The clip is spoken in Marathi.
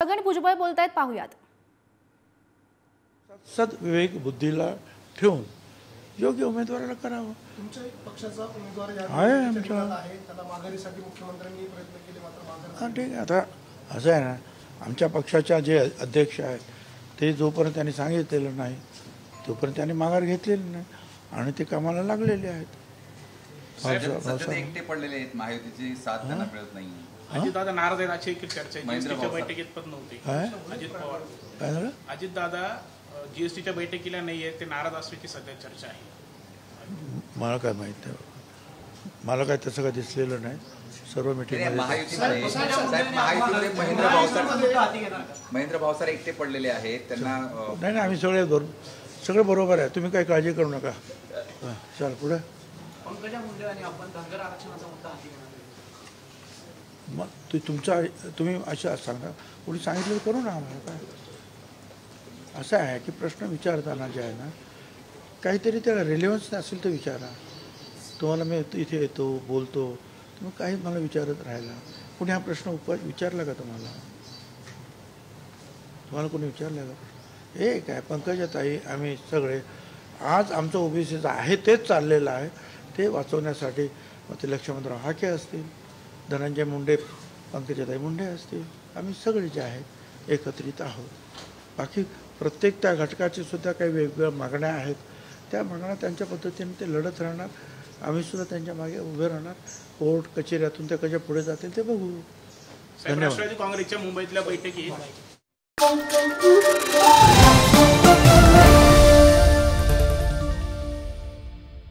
छगन भुजबळ बोलतायत, पाहूयात। सद्विवेक बुद्धीला ठेवून योग्य उमेदवाराला करावं। तुमच्या पक्षाचा उमेदवार आहे आमचा आहे, त्याला माघारीसाठी मुख्यमंत्र्यांनी प्रयत्न केले, मात्र माघार हां ठीक आहे। आता असं आहे ना, आमच्या पक्षाच्या जे अध्यक्ष आहेत ते जोपर्यंत त्यांनी सांगितलेलं नाही तोपर्यंत त्यांनी माघार घेतलेली नाही आणि ते कामाला लागलेले आहेत। एकटे पडलेले आहेत, महायुतीची साथ त्यांना मिळत नाही। अजितदादा नाराज आहेत अशी एक चर्चा आहे। जीएसटीच्या बैठकीत पण नव्हते अजित पवार। काय झालं? अजितदादा जीएसटीच्या बैठकीला नाही आहेत, ते नाराज असल्याची सध्या चर्चा आहे। मला काय माहित नाही, मला काय तसं काय दिसलेलं नाही। सर्व मीटिंगमध्ये महेंद्र भावसार एकटे पडलेले आहेत, त्यांना नाही आम्ही सगळे बरोबर आहे, तुम्ही काही काळजी करू नका। चल पुढे। पंकजा मुंडे आणि आपण धनगर आरक्षणाचा मुद्दा हाती घेणार मग तुम्ही असं सांगा, कोणी सांगितलं करू ना। आम्हाला काय असं आहे की प्रश्न विचारताना जे आहे ना, काहीतरी त्याला रिलेव्हन्स असेल तर विचारा। तुम्हाला मी इथे येतो बोलतो, तुम्ही काही मला विचारत राहिला, कोणी हा प्रश्न विचारला का तुम्हाला? कोणी विचारला का प्रश्न? हे काय पंकजाताई आम्ही सगळे आज आमचं ओबीसीचं आहे तेच चाललेलं आहे, ते वाचवण्यासाठी मग ते लक्ष्मणराव हाके असतील, धनंजय मुंडे, पंकजाताई मुंडे असतील, आम्ही सगळे जे आहेत एकत्रित आहोत। बाकी प्रत्येक त्या घटकाची सुद्धा काही वेगवेगळ्या मागण्या आहेत, त्या मागण्या त्यांच्या पद्धतीने ते लढत राहणार, आम्ही सुद्धा त्यांच्या मागे उभे राहणार। कोर्ट कचेऱ्यातून ते कशा पुढे जातील ते बघू। राष्ट्रवादी काँग्रेसच्या मुंबईतल्या बैठकीत